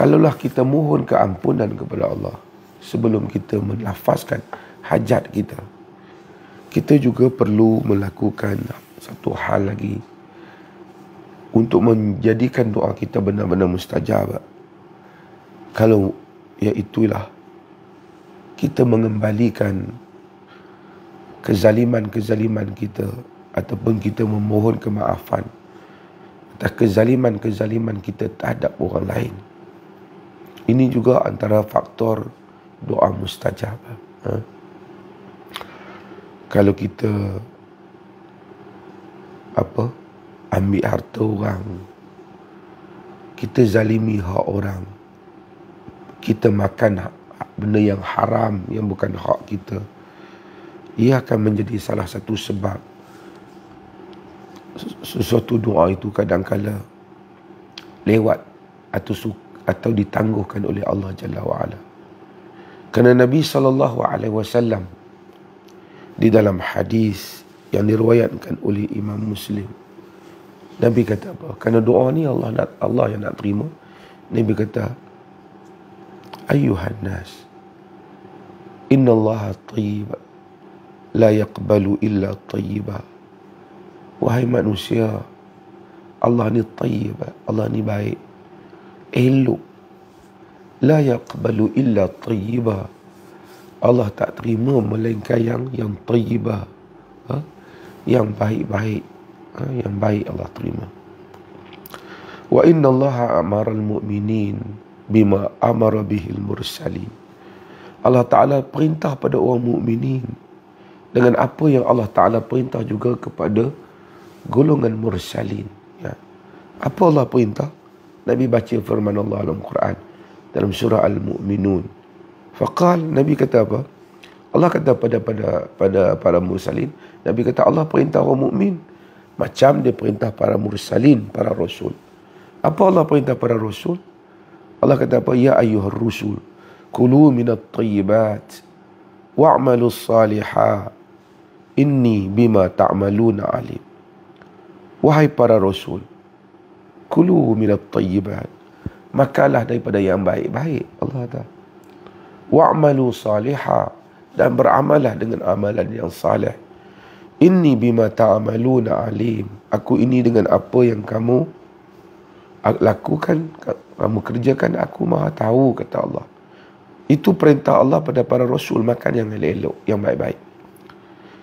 kalaulah kita mohon keampunan kepada Allah sebelum kita melafazkan hajat kita, kita juga perlu melakukan satu hal lagi untuk menjadikan doa kita benar-benar mustajab. Kalau iaitulah kita mengembalikan kezaliman-kezaliman kita, ataupun kita memohon kemaafan atas kezaliman-kezaliman kita terhadap orang lain. Ini juga antara faktor doa mustajab. Kalau kita ambil harta orang, kita zalimi hak orang, kita makan benda yang haram yang bukan hak kita, ia akan menjadi salah satu sebab sesuatu doa itu kadang-kala lewat atau ditangguhkan oleh Allah Jalla wa'ala. Kerana Nabi SAW di dalam hadis yang diriwayatkan oleh Imam Muslim, Nabi kata apa? Kerana doa ni Allah yang nak terima. Nabi kata, Ayyuhan nas, inna Allah tayyib, la yaqbalu illa tayyiba. Wahai manusia, Allah ni tayyib, Allah ni baik, elok. La yaqbalu illa tayyiba. Allah tak terima melainkan yang tayyibah, yang baik-baik, yang baik Allah terima. Wa inna Allah amara al-mu'minin bima amara bihil mursalin. Allah Ta'ala perintah pada orang mukminin dengan apa yang Allah Ta'ala perintah juga kepada golongan mursalin. Apa Allah perintah? Nabi baca firman Allah dalam Quran, dalam surah Al-Mu'minun. Faqal, Nabi kata apa? Allah kata pada para mursalin, Nabi kata Allah perintah orang mukmin macam dia perintah para mursalin, para rasul. Apa Allah perintah para rasul? Allah kata apa? Ya ayyuhar rusul, kulu minat tayyibat wa'malus salihah, inni bima ta'maluna alim. Wahai para rasul, kulu minat tayyibat, makalah daripada yang baik-baik. Allah kata, wa'malu salihah, dan beramalah dengan amalan yang salih. Inni bima ta'maluna alim, aku ini dengan apa yang kamu lakukan, kamu kerjakan, aku maha tahu, kata Allah. Itu perintah Allah pada para rasul, makan yang elok, yang baik-baik.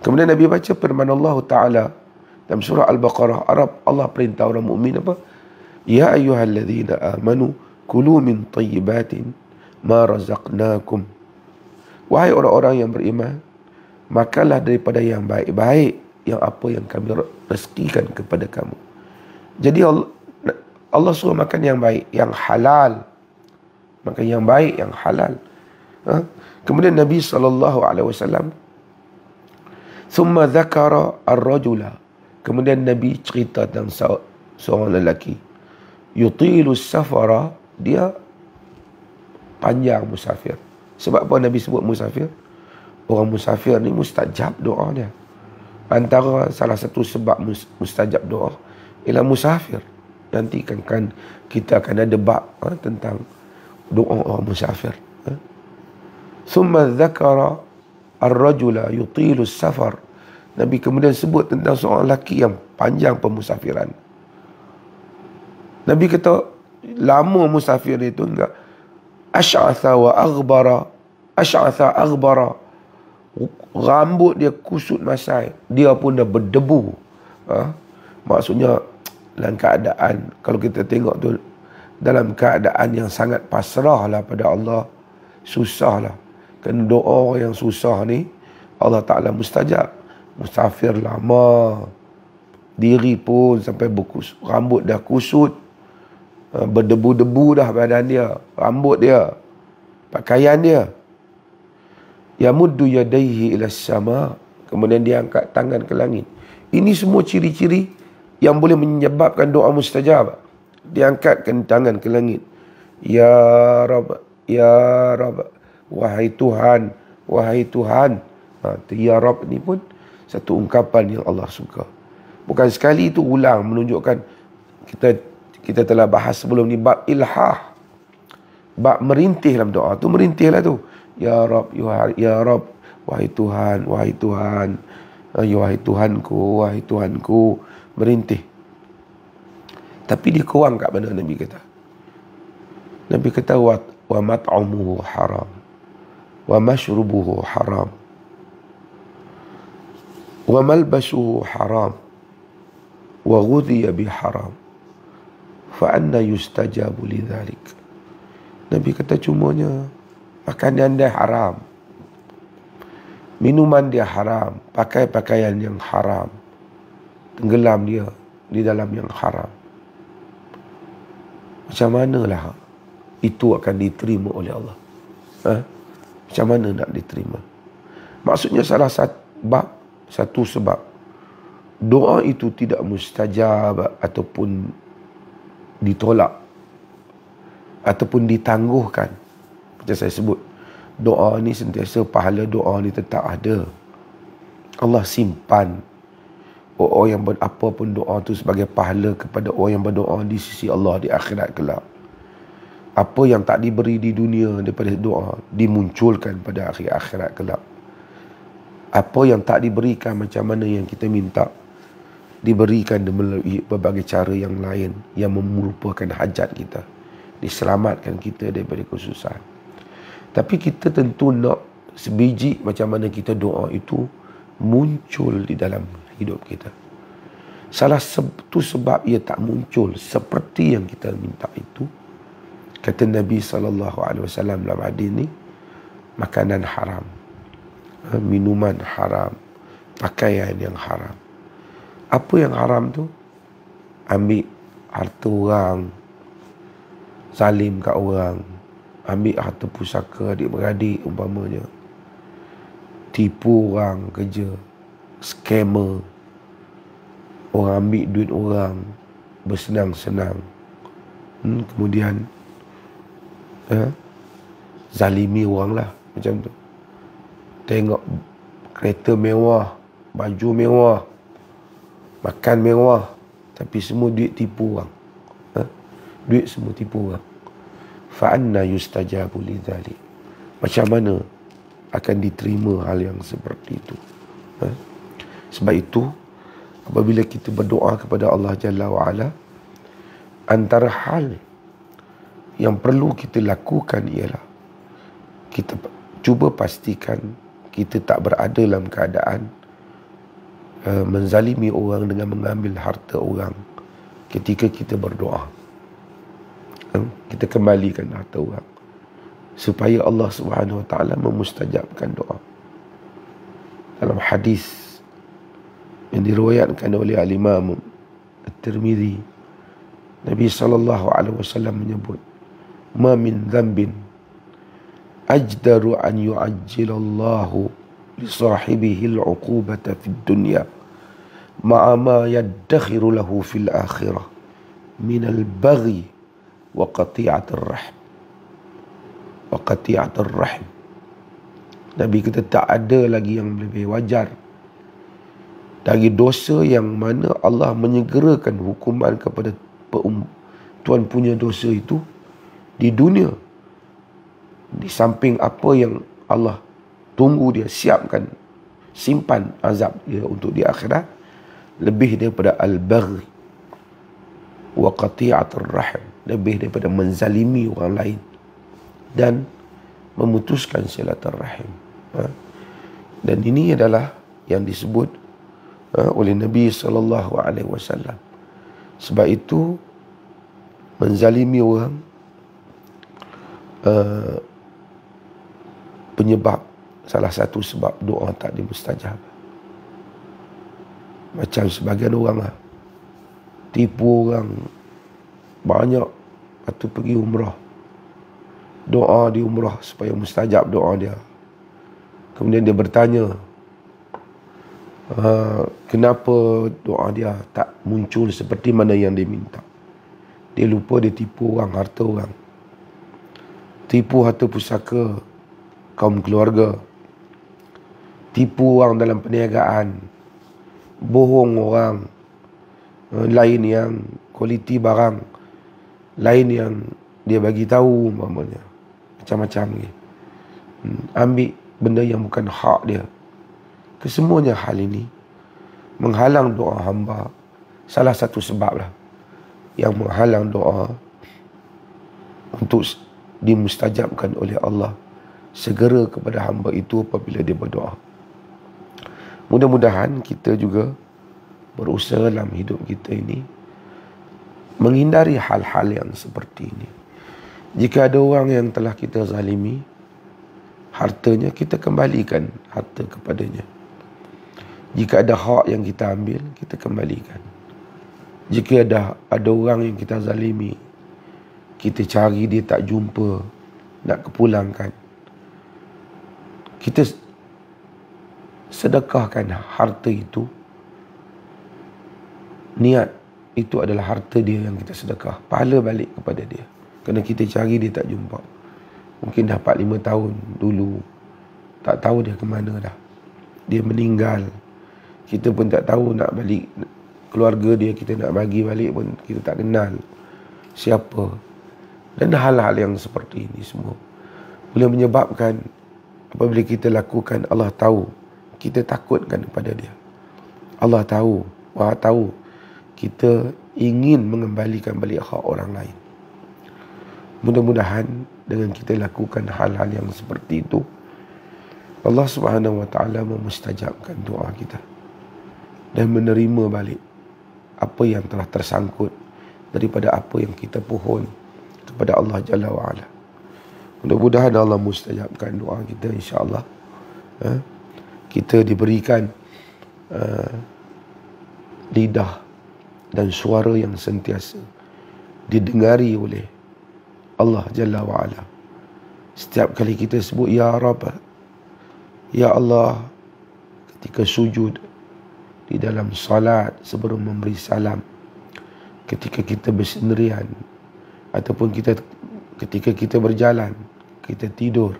Kemudian Nabi baca firman Allah Ta'ala dalam surah Al-Baqarah, Allah perintah orang mukmin apa? Ya ayyuhalladzina amanu kulu min tayyibatin ma razaqnakum. Wahai orang-orang yang beriman, makanlah daripada yang baik-baik, yang apa yang kami rezekikan kepada kamu. Jadi Allah suruh makan yang baik, yang halal. Makan yang baik, yang halal. Kemudian Nabi SAW thumma dhakara ar-rajula, kemudian Nabi cerita tentang seorang lelaki, yutilu safara, dia panjang musafir. Sebab apa Nabi sebut musafir? Orang musafir ni mustajab doa dia. Antara salah satu sebab mustajab doa ialah musafir. Nanti kan kita akan ada bab tentang doa orang musafir. Thumma dzakara ar-rajula yutilu safar. Nabi kemudian sebut tentang seorang lelaki yang panjang pemusafiran. Nabi kata lama musafir itu enggak. Ash'atha wa aghbara, ash'atha aghbara, rambut dia kusut masai, dia pun dah berdebu. Maksudnya dalam keadaan, kalau kita tengok tu, dalam keadaan yang sangat pasrah lah pada Allah, susah lah. Kerana doa yang susah ni Allah Ta'ala mustajab. Musafir lama, diri pun sampai berkusut, rambut dah kusut, berdebu-debu dah badan dia, rambut dia, pakaian dia. Yamuddu yadaihi ila sama, kemudian dia angkat tangan ke langit. Ini semua ciri-ciri yang boleh menyebabkan doa mustajab. Dia angkatkan tangan ke langit. Ya Rabb, ya Rabb, wahai Tuhan, wahai Tuhan. Ya Rabb ni pun satu ungkapan yang Allah suka. Bukan sekali itu ulang, menunjukkan kita telah bahas sebelum ni bab ilhah. bab merintih dalam doa tu, merintihlah tu. Ya Rab, ya Rab, wahai Tuhan, wahai Tuhan, wahai Tuhanku, wahai Tuhanku, merintih. Tapi dia kurang kat mana Nabi kata? Nabi kata wa mat'amuhu haram, wa mashrubuhu haram, wa malbasuhu haram, wa ghudhiya bi haram, fa anna yustajabu lidzalik. Nabi kata cumanya makanan dia haram, minuman dia haram, pakai pakaian yang haram, tenggelam dia di dalam yang haram. Macam manalah itu akan diterima oleh Allah? Macam mana nak diterima? Maksudnya satu sebab doa itu tidak mustajab ataupun ditolak ataupun ditangguhkan. Macam saya sebut, doa ni sentiasa, pahala doa ni tetap ada. Allah simpan orang yang apa pun doa tu sebagai pahala kepada orang yang berdoa di sisi Allah di akhirat kelak. Apa yang tak diberi di dunia daripada doa dimunculkan pada akhirat kelak. Apa yang tak diberikan macam mana yang kita minta diberikan melalui berbagai cara yang lain yang merupakan hajat kita, diselamatkan kita daripada kesusahan. Tapi kita tentu nak sebiji macam mana kita doa itu muncul di dalam hidup kita. Salah satu sebab ia tak muncul seperti yang kita minta itu, kata Nabi SAW dalam hadis ni, makanan haram, minuman haram, pakaian yang haram. Apa yang haram tu? Ambil harta orang, zalim kat orang, ambil harta pusaka adik-beradik umpamanya, tipu orang kerja, scammer, orang ambil duit orang bersenang-senang, kemudian zalimi orang lah macam tu. Tengok kereta mewah, baju mewah, makan mewah, tapi semua duit tipu orang. Duit semua tipu orang. Fa anna yustajabu lidzalik. Macam mana akan diterima hal yang seperti itu? Sebab itu apabila kita berdoa kepada Allah Jalla wa'ala, antara hal yang perlu kita lakukan ialah kita cuba pastikan kita tak berada dalam keadaan menzalimi orang dengan mengambil harta orang ketika kita berdoa. Kita kembalikan harta orang supaya Allah Subhanahu Wa Taala memustajabkan doa. Dalam hadis yang diriwayatkan oleh Al-Imam At-Tirmidzi, Nabi SAW menyebut, ma min dhanbin ajdaru an yu'ajjilallahu li sahibihi al-'uqubata fid dunya ma'a ma yaddakhiru lahu fil akhirah min al-baghi wa qati'atir rahim. Wa qati'atir rahim. Nabi kata tak ada lagi yang lebih wajar dari dosa yang mana Allah menyegerakan hukuman kepada tuan punya dosa itu di dunia, di samping apa yang Allah tunggu dia siapkan, simpan azab dia untuk di akhirat, lebih daripada al-baghi wa qati'atur rahim, lebih daripada menzalimi orang lain dan memutuskan silaturahim. Dan ini adalah yang disebut oleh Nabi SAW. Sebab itu menzalimi orang penyebab, salah satu sebab doa tak dimustajab. Macam sebagian orang lah, tipu orang banyak atau pergi umrah, doa di umrah supaya mustajab doa dia. Kemudian dia bertanya, kenapa doa dia tak muncul seperti mana yang dia minta. Dia lupa dia tipu orang, harta orang, tipu harta pusaka kaum keluarga, tipu orang dalam perniagaan, bohong orang, lain yang kualiti barang, lain yang dia bagi tahu umpamanya macam-macam ni. Ambil benda yang bukan hak dia. Kesemuanya hal ini menghalang doa hamba. Salah satu sebab lah yang menghalang doa untuk dimustajabkan oleh Allah segera kepada hamba itu apabila dia berdoa. Mudah-mudahan kita juga berusaha dalam hidup kita ini menghindari hal-hal yang seperti ini. Jika ada orang yang telah kita zalimi hartanya, kita kembalikan harta kepadanya. Jika ada hak yang kita ambil, kita kembalikan. Jika ada orang yang kita zalimi, kita cari dia tak jumpa, nak kepulangkan, kita sedekahkan harta itu. Niat itu adalah harta dia yang kita sedekah, pahala balik kepada dia. Kerana kita cari dia tak jumpa. Mungkin dah 4-5 tahun dulu, tak tahu dia ke mana dah. Dia meninggal, kita pun tak tahu nak balik. Keluarga dia kita nak bagi balik pun kita tak kenal siapa. Dan hal-hal yang seperti ini semua boleh menyebabkan apabila kita lakukan, Allah tahu kita takutkan kepada dia. Allah tahu, Maha tahu kita ingin mengembalikan balik hak orang lain. Mudah-mudahan dengan kita lakukan hal-hal yang seperti itu, Allah Subhanahu wa taala memustajabkan doa kita dan menerima balik apa yang telah tersangkut daripada apa yang kita pohon kepada Allah Jalla wa'ala. Mudah-mudahan Allah mustajabkan doa kita, insya-Allah. Kita diberikan lidah dan suara yang sentiasa didengari oleh Allah Jalla wa'ala. Setiap kali kita sebut Ya Rabb, Ya Allah, ketika sujud, di dalam salat, sebelum memberi salam, ketika kita bersendirian, ataupun ketika kita berjalan, kita tidur,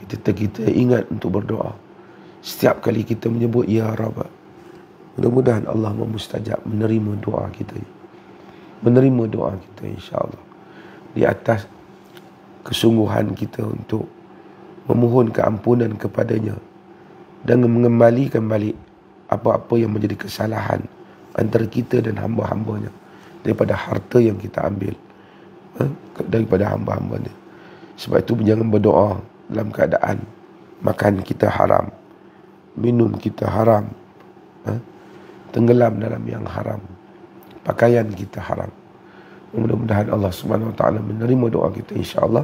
kita ingat untuk berdoa. Setiap kali kita menyebut Ya Rabb, mudah-mudahan Allah memustajab, menerima doa kita, menerima doa kita, insya-Allah, di atas kesungguhan kita untuk memohon keampunan kepadanya dan mengembalikan balik apa-apa yang menjadi kesalahan antara kita dan hamba-hambanya daripada harta yang kita ambil daripada hamba-hambanya. Sebab itu jangan berdoa dalam keadaan makan kita haram, minum kita haram, tenggelam dalam yang haram, pakaian kita haram. Mudah-mudahan Allah Subhanahu wa taala menerima doa kita, insya-Allah.